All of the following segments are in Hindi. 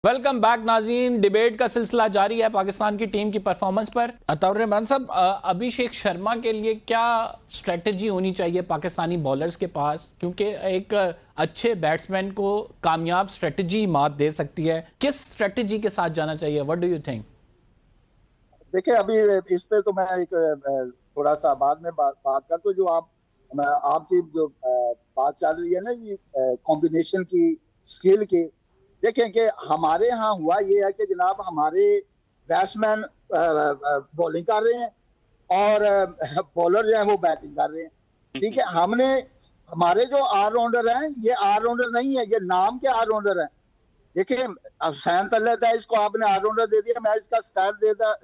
वेलकम बैक नाज़रीन। डिबेट का सिलसिला जारी है पाकिस्तान की टीम की परफॉर्मेंस पर। अताउर रहमान साहब, अभिषेक शर्मा के लिए क्या स्ट्रेटजी होनी चाहिए पाकिस्तानी बॉलर्स के पास, क्योंकि एक अच्छे बैट्समैन को कामयाब स्ट्रेटजी मात दे सकती है। किस स्ट्रेटजी के साथ जाना चाहिए? What do you think? देखिए, अभी इस पे तो मैं एक थोड़ा सा बाद में बात कर, तो जो आपकी जो बात चल रही है ना, ये कॉम्बिनेशन की, स्किल की। देखें कि हमारे यहाँ हुआ ये है कि जनाब हमारे बैट्समैन बॉलिंग कर रहे हैं और बॉलर जो है वो बैटिंग कर रहे हैं। ठीक है, हमने हमारे जो ऑलराउंडर हैं ये ऑलराउंडर नहीं है, ये नाम के ऑलराउंडर हैं। देखिए, सैम तल्लत है, इसको आपने ऑलराउंडर दे दिया। मैं इसका स्टैट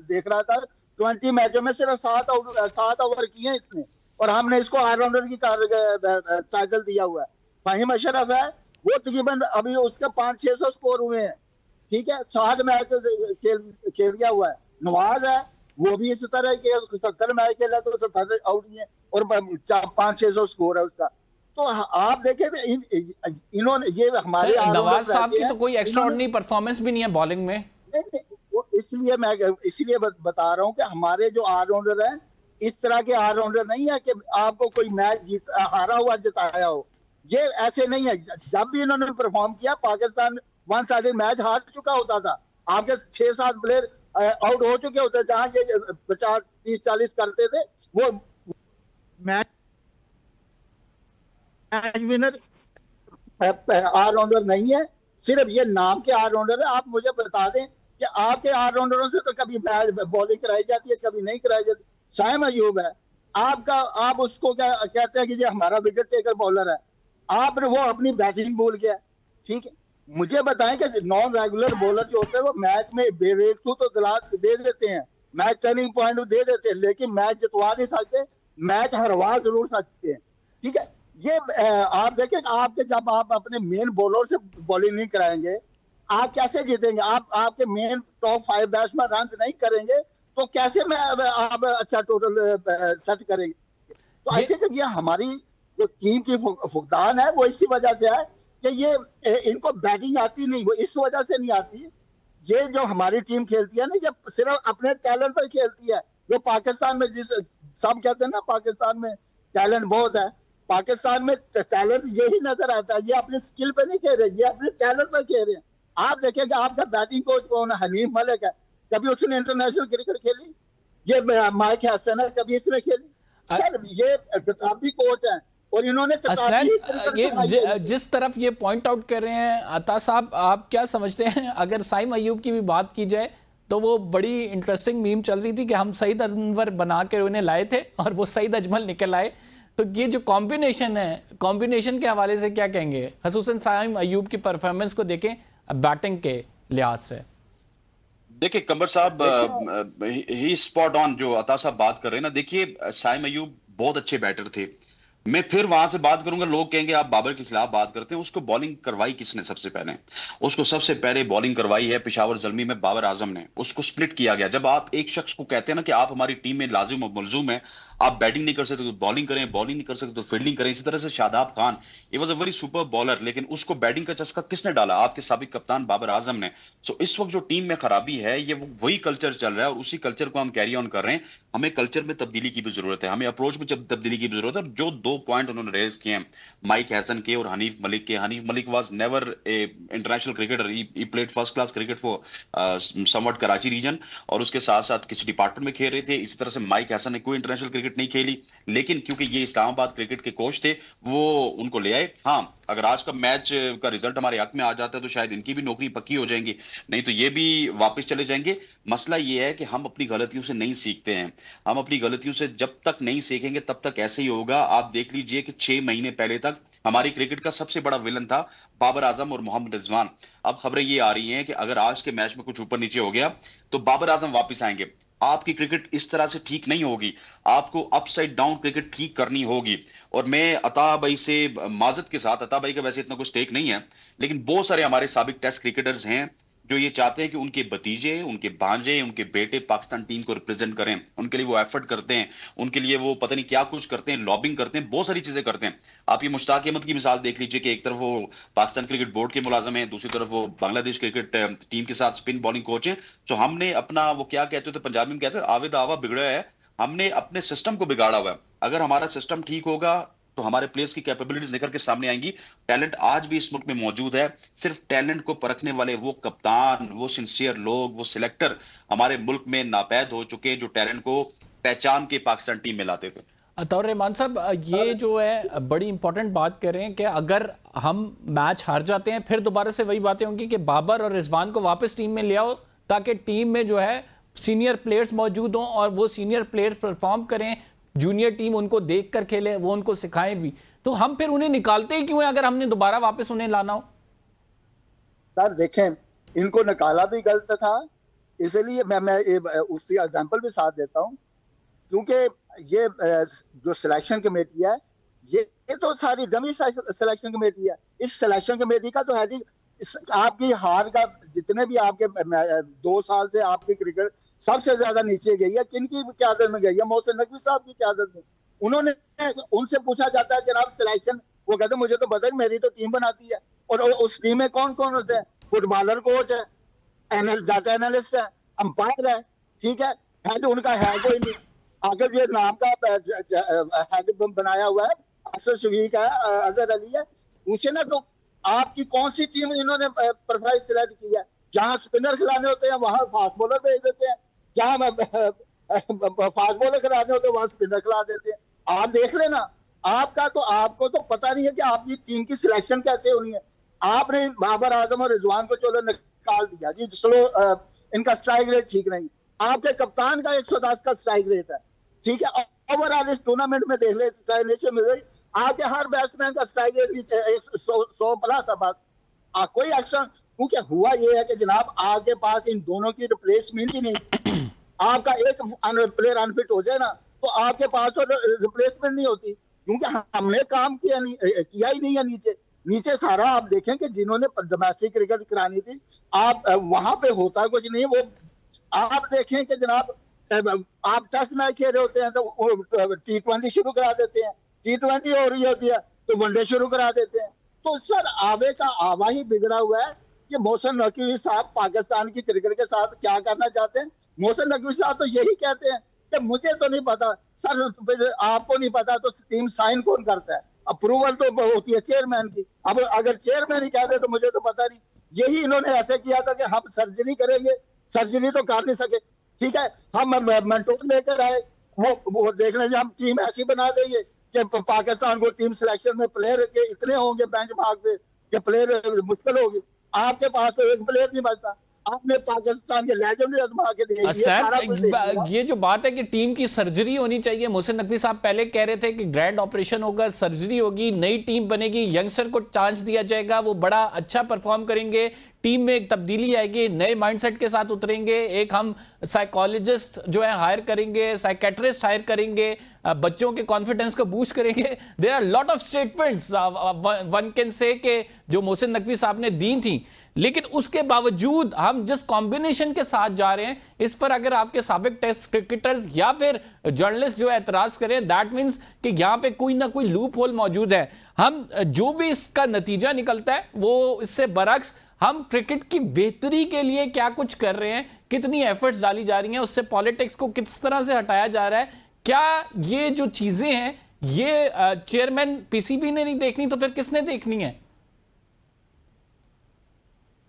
देख रहा था, 20 मैचों में सिर्फ 7 ओवर किए इसने, और हमने इसको ऑलराउंडर की टाइटल दिया हुआ है। फहीम अशरफ है, वो तकरीबन अभी उसके 500-600 स्कोर हुए हैं। ठीक है, 60 मैच खेल गया हुआ है। नवाज है, वो भी इसी तरह के 70 मैच खेला तो 70 आउट हुए और 500-600 स्कोर है उसका। तो आप देखें तो इन्होंने ये हमारे नवाज ऑलराउंडर साहब ऐसे की हैं, तो कोई इन्होंने एक्स्ट्राऑर्डिनरी परफॉर्मेंस भी नहीं है बॉलिंग में। इसलिए बता रहा हूं कि हमारे जो ऑलराउंडर हैं इस तरह के ऑलराउंडर नहीं है कि आपको कोई मैच जीत हारा हुआ जिताया हो। ये ऐसे नहीं है। जब भी इन्होंने परफॉर्म किया, पाकिस्तान वन साइडेड मैच हार चुका होता था। आपके 6-7 प्लेयर आउट हो चुके होते, जहां ये 50-30-40 करते थे, वो मैच विनर ऑलराउंडर नहीं है। सिर्फ ये नाम के ऑलराउंडर है। आप मुझे बता दें कि आपके ऑलराउंडरों से तो कभी बॉलिंग कराई जाती है, कभी नहीं कराई जाती। साइम अयूब है आपका, आप उसको क्या कहते हैं कि ये हमारा विकेट टेकर बॉलर है। आपने वो अपनी बैटिंग भूल गया। ठीक है, मुझे बताएं कि नॉन रेगुलर बॉलर जो होते हैं वो मैच में ब्रेक थ्रू तो गिलास दे देते हैं, मैच टर्निंग पॉइंट दे देते हैं, लेकिन मैच जितवा नहीं सकते, मैच हरवा जरूर सकते हैं। ठीक है, ये आप देखें, आपके जब आप अपने मेन बॉलर से बॉलिंग नहीं कराएंगे, आप कैसे जीतेंगे? आप आपके मेन टॉप 5 बैट्समैन रन नहीं करेंगे तो कैसे में आप अच्छा टोटल सेट करेंगे? तो आई ये थिंक ये हमारी जो टीम की फुकदान है वो इसी वजह से है कि ये इनको बैटिंग आती नहीं, वो इस वजह से नहीं आती। ये जो हमारी टीम खेलती है ना, ये सिर्फ अपने टैलेंट पर खेलती है। जो पाकिस्तान में जिस सब कहते हैं ना, पाकिस्तान में टैलेंट बहुत है। पाकिस्तान में टैलेंट यही नजर आता है। ये अपने स्किल पे नहीं खेल रहे, ये अपने टैलेंट पर खेल रहे हैं। आप देखेंगे, आपका बैटिंग कोच कौन है? हनीफ मलिक है। कभी उसने इंटरनेशनल क्रिकेट खेली? ये माइक हसन है, कभी इसने खेली? यार, ये कताबी कोच है और इन्होंने असलैन, कताबी क्रिकेट ये सिखाई है। जिस तरफ ये पॉइंट आउट कर रहे हैं अता साहब, आप क्या समझते हैं? अगर साइम अयूब की भी बात की जाए तो वो बड़ी इंटरेस्टिंग मीम चल रही थी कि हम सईद अनवर बना के उन्हें लाए थे और वो सईद अजमल निकल आए। तो ये जो कॉम्बिनेशन है, कॉम्बिनेशन के हवाले से क्या कहेंगे, खसूसन साइम अयूब की परफॉर्मेंस को देखें बैटिंग के लिहाज से? देखिए कमर साहब, ही स्पॉट ऑन जो अता साहब बात कर रहे हैं ना। देखिए, साइम अयूब बहुत अच्छे बैटर थे। मैं फिर वहां से बात करूंगा, लोग कहेंगे आप बाबर के खिलाफ बात करते हैं। उसको बॉलिंग करवाई किसने? सबसे पहले उसको सबसे पहले बॉलिंग करवाई है पेशावर जल्मी में बाबर आजम ने। उसको स्प्लिट किया गया। जब आप एक शख्स को कहते हैं ना कि आप हमारी टीम में लाजिम और मलजूम है, आप बैटिंग नहीं कर सकते तो बॉलिंग करें, बॉलिंग नहीं कर सकते तो फील्डिंग करें। इसी तरह से शादाब खान, ये was a very super bowler, लेकिन उसको बैटिंग का चस्का किसने डाला? आपके साबिक कप्तान बाबर आजम ने। सो इस वक्त जो टीम में खराबी है, ये वही कल्चर चल रहा है और उसी कल्चर को हम कैरी ऑन कर रहे हैं। हमें कल्चर में तब्दीली की भी जरूरत है, हमें अप्रोच में तब्दीली की भी जरूरत है। जो 2 पॉइंट उन्होंने रेज किए हैं माइक हैसन के और हनीफ मलिक के। Hanif Malik was never a international cricketer, he played first class cricket for somewhat Karachi region, और उसके साथ साथ किसी डिपार्टमेंट में खेल रहे थे। इसी तरह से माइक हैसन ने कोई इंटरनेशनल क्रिकेट नहीं खेली, लेकिन क्योंकि ये इस्लामाबाद क्रिकेट के कोच थे, वो उनको ले आए। हाँ, अगर आज का मैच का रिजल्ट हमारे हक में आ जाता है तो शायद इनकी भी नौकरी पक्की हो जाएंगी, नहीं तो ये भी वापस चले जाएंगे। मसला ये है कि हम अपनी गलतियों से नहीं सीखते हैं। हम अपनी गलतियों से जब तक नहीं सीखेंगे तब तक ऐसे ही होगा। आप देख लीजिए कि 6 महीने पहले तक हमारी क्रिकेट का सबसे बड़ा विलन था बाबर आजम और मोहम्मद रिजवान। अब खबरें ये आ रही हैं कि अगर आज के मैच में कुछ ऊपर नीचे हो गया तो बाबर आजम वापस आएंगे। आपकी क्रिकेट इस तरह से ठीक नहीं होगी, आपको अपसाइड डाउन क्रिकेट ठीक करनी होगी। और मैं अता भाई से माजरत के साथ, अता भाई का वैसे इतना कुछ टेक नहीं है, लेकिन बहुत सारे हमारे साबिक टेस्ट क्रिकेटर्स हैं जो ये चाहते हैं कि उनके भतीजे, उनके भांजे, उनके बेटे पाकिस्तान टीम को रिप्रेजेंट करें, उनके लिए वो एफर्ट करते हैं, उनके लिए वो पता नहीं क्या कुछ करते हैं, लॉबिंग करते हैं, बहुत सारी चीजें करते हैं। आप ये मुश्ताक अहमद की मिसाल देख लीजिए कि एक तरफ वो पाकिस्तान क्रिकेट बोर्ड के मुलाजिम हैं, दूसरी तरफ वो बांग्लादेश क्रिकेट टीम के साथ स्पिन बॉलिंग कोच हैं। तो हमने अपना, वो क्या कहते थे पंजाबी में कहते हैं, आविद आवा बिगड़ा है, हमने अपने सिस्टम को बिगाड़ा हुआ है। अगर हमारा सिस्टम ठीक होगा तो हमारे प्लेयर्स की कैपेबिलिटीज निकल के सामने आएंगी। टैलेंट आज भी इस मुल्क में मौजूद है, सिर्फ टैलेंट को परखने वाले वो कप्तान, वो सिंसियर लोग, वो सिलेक्टर हमारे मुल्क में नापैद हो चुके हैं, जो टैलेंट को पहचान के पाकिस्तान टीम में लाते थे। अतौर रहमान साहब, ये जो है बड़ी इंपॉर्टेंट बात कर रहे हैं कि अगर हम मैच हार जाते हैं फिर दोबारा से वही बातें होंगी कि बाबर और रिजवान को वापस टीम में ले आओ, ताकि टीम में जो है सीनियर प्लेयर्स मौजूद हों और वो सीनियर प्लेयर्स परफॉर्म करें, जूनियर टीम उनको देख कर खेले, वो उनको सिखाएं भी। तो हम फिर उन्हें निकालते ही क्यों हैं अगर हमने दोबारा वापस उन्हें लाना हो? सर देखें, इनको निकाला भी गलत था, इसलिए मैं उसकी एग्जांपल भी साथ देता हूं, क्योंकि ये जो सिलेक्शन कमेटी है, ये तो सारी डमी सिलेक्शन कमेटी है। इस सिलेक्शन कमेटी का तो है जी, आपकी हार का, जितने भी आपके 2 साल से आपकी क्रिकेट सबसे ज्यादा नीचे गई है, किनकी क्यादत में गई है? मोहसिन नकवी साहब की क्यादत में। उन्होंने, उनसे पूछा जाता है जनाब सिलेक्शन, वो कहते मुझे तो पता है, मेरी तो टीम बनाती है। और उस टीम में कौन कौन होते हैं? फुटबॉलर कोच है, डाटा एनालिस्ट है, अंपायर है, ठीक है तो उनका है कोई नहीं। आगे ये नाम का हेड बनाया हुआ है, असर शफीक है, अजहर अली है। पूछे ना तो आपकी कौन सी टीम इन्होंने प्रोफाइल सिलेक्ट की है? जहां स्पिनर खिलाने होते हैं वहां फास्ट बॉलर भेज देते हैं, जहां फास्ट बॉलर खिलाने होते हैं वहां स्पिनर खिला देते हैं। आप देख लेना, आपको तो पता नहीं है कि आपकी टीम की सिलेक्शन कैसे होनी है। आपने बाबर आजम और रिजवान को चलो निकाल दिया जी, चलो इनका स्ट्राइक रेट ठीक नहीं। आपके कप्तान का 110 का स्ट्राइक रेट है, ठीक है। ओवरऑल इस टूर्नामेंट में देख ले, नेशन में आपके हर बैट्समैन का स्ट्राइक रेट 100 प्लस है बस। कोई एक्शन, क्योंकि हुआ ये है कि जनाब आपके पास इन दोनों की रिप्लेसमेंट ही नहीं। आपका एक प्लेयर अनफिट हो जाए ना तो आपके पास तो रिप्लेसमेंट नहीं होती, क्योंकि हमने काम किया ही नहीं है। नीचे सारा आप देखें कि जिन्होंने डोमेस्टिक क्रिकेट करानी थी, आप वहां पे होता कुछ नहीं। वो आप देखें कि जनाब आप टेस्ट मैच खेल रहे होते हैं तो T20 शुरू करा देते हैं, T20 हो रही होती है तो वनडे शुरू करा देते हैं। तो सर आवे का आवा ही बिगड़ा हुआ है कि मोहसिन नकवी साहब पाकिस्तान की क्रिकेट के साथ क्या करना चाहते हैं। मोहसिन नकवी साहब तो यही कहते हैं कि मुझे तो नहीं पता। सर आपको नहीं पता तो टीम साइन कौन करता है? अप्रूवल तो होती है चेयरमैन की। अब अगर चेयरमैन ही कहते तो मुझे तो पता नहीं। यही इन्होंने ऐसे किया था कि हम सर्जरी करेंगे, सर्जरी तो कर नहीं सके, ठीक है। हम मेंटोर लेकर आए, वो देख लेंगे, हम टीम ऐसी बना देंगे कि पाकिस्तान को टीम सिलेक्शन में प्लेयर के इतने होंगे बेंच मार्क पे कि प्लेयर मुश्किल होगी। आपके पास तो एक प्लेयर नहीं बचता। आपने पाकिस्तान के लेजेंड आजमा के दिए। ये जो बात है कि टीम की सर्जरी होनी चाहिए, मोहसिन नकवी साहब पहले कह रहे थे कि ग्रैंड ऑपरेशन होगा, सर्जरी होगी, नई टीम बनेगी, यंगस्टर को चांस दिया जाएगा, वो बड़ा अच्छा परफॉर्म करेंगे, टीम में एक तब्दीली आएगी, नए माइंडसेट के साथ उतरेंगे, एक हम साइकोलॉजिस्ट जो है हायर करेंगे, साइकेट्रिस्ट हायर करेंगे, बच्चों के कॉन्फिडेंस को बूस्ट करेंगे। There are lot of statements one can say कि जो मोहसिन नकवी साहब ने दी थी, लेकिन उसके बावजूद हम जिस कॉम्बिनेशन के साथ जा रहे हैं, इस पर अगर आपके साबिक टेस्ट क्रिकेटर्स या फिर जर्नलिस्ट जो एतराज करें, दैट मीन्स कि यहां पे कोई ना कोई लूप होल मौजूद है। हम जो भी इसका नतीजा निकलता है वो इससे बरक्स हम क्रिकेट की बेहतरी के लिए क्या कुछ कर रहे हैं, कितनी एफर्ट्स डाली जा रही हैं, उससे पॉलिटिक्स को किस तरह से हटाया जा रहा है, क्या ये जो चीजें हैं ये चेयरमैन पीसीबी ने नहीं देखनी तो फिर किसने देखनी है?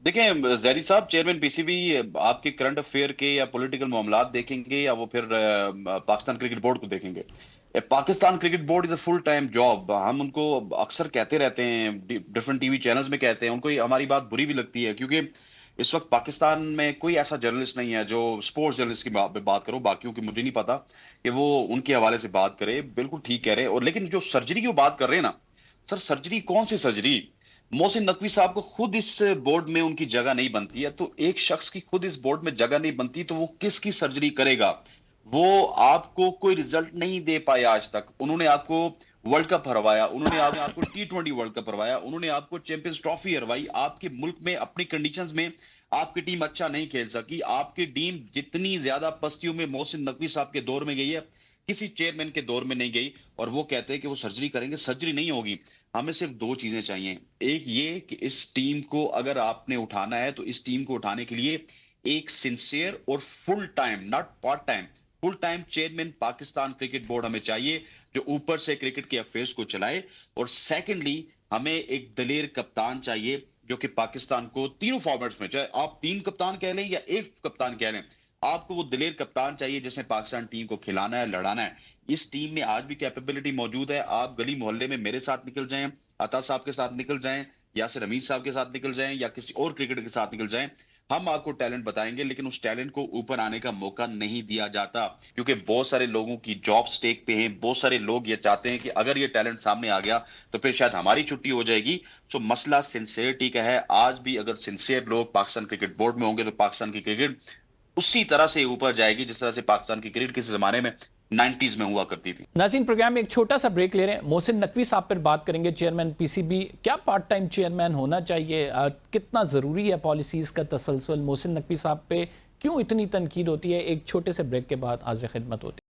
देखें जैरी साहब, चेयरमैन पीसीबी आपके करंट अफेयर के या पॉलिटिकल मामलात देखेंगे या वो फिर पाकिस्तान क्रिकेट बोर्ड को देखेंगे? Pakistan cricket board is a full time job. हम उनको अक्सर कहते रहते हैं, डिफरेंट टीवी चैनल्स में कहते हैं, उनको हमारी बात बुरी भी लगती है, क्योंकि इस वक्त पाकिस्तान में कोई ऐसा जर्नलिस्ट नहीं है जो स्पोर्ट्स जर्नलिस्ट की बात करो, बाकियों की मुझे नहीं पता कि वो उनके हवाले से बात करे। बिल्कुल ठीक कह रहे हैं। और लेकिन जो सर्जरी की बात कर रहे हैं ना सर, सर्जरी कौन सी सर्जरी? मोहसिन नकवी साहब को खुद इस बोर्ड में उनकी जगह नहीं बनती है, तो एक शख्स की खुद इस बोर्ड में जगह नहीं बनती तो वो किसकी सर्जरी करेगा? वो आपको कोई रिजल्ट नहीं दे पाए आज तक। उन्होंने आपको वर्ल्ड कप हरवाया, उन्होंने आपको T20 वर्ल्ड कप हरवाया, उन्होंने आपको चैंपियंस ट्रॉफी हरवाई। आपके मुल्क में अपनी कंडीशंस में आपकी टीम अच्छा नहीं खेल सकी, आपकी टीम जितनी ज्यादा पस्तियों में मोहसिन नकवी साहब के दौर में गई है, किसी चेयरमैन के दौर में नहीं गई। और वो कहते हैं कि वो सर्जरी करेंगे, सर्जरी नहीं होगी। हमें सिर्फ दो चीजें चाहिए, एक ये कि इस टीम को अगर आपने उठाना है तो इस टीम को उठाने के लिए एक सिंसियर और full time, not part time, full time chairman Pakistan cricket board हमें चाहिए, जो ऊपर से क्रिकेट के अफेयर्स को चलाए। और सेकेंडली हमें एक दलेर कप्तान चाहिए जो कि पाकिस्तान को तीनों फॉर्मेट्स में, चाहे आप 3 कप्तान कह लें या 1 कप्तान कह लें, आपको वो दलेर कप्तान चाहिए जिसने पाकिस्तान टीम को खिलाना है, लड़ाना है। इस टीम में आज भी कैपेबिलिटी मौजूद है। आप गली मोहल्ले में मेरे साथ निकल जाएं, अता साहब के साथ निकल जाएं, यासिर हमीद साहब के साथ निकल जाएं, या किसी और क्रिकेटर के साथ निकल जाएं, हम आपको टैलेंट बताएंगे। लेकिन उस टैलेंट को ऊपर आने का मौका नहीं दिया जाता, क्योंकि बहुत सारे लोगों की जॉब स्टेक पे है। बहुत सारे लोग ये चाहते हैं कि अगर ये टैलेंट सामने आ गया तो फिर शायद हमारी छुट्टी हो जाएगी। सो मसला सिंसियरिटी का है। आज भी अगर सिंसियर लोग पाकिस्तान क्रिकेट बोर्ड में होंगे तो पाकिस्तान की क्रिकेट उसी तरह से ऊपर जाएगी जिस तरह से पाकिस्तान की क्रिकेट किसी जमाने में 90s में हुआ करती थी। नाज़रीन, प्रोग्राम में एक छोटा सा ब्रेक ले रहे हैं। मोहसिन नकवी साहब पर बात करेंगे, चेयरमैन पीसीबी। क्या पार्ट टाइम चेयरमैन होना चाहिए? कितना ज़रूरी है पॉलिसीज़ का तसलसल? मोहसिन नकवी साहब पे क्यों इतनी तनकीद होती है? एक छोटे से ब्रेक के बाद हाज़िर खिदमत होती है।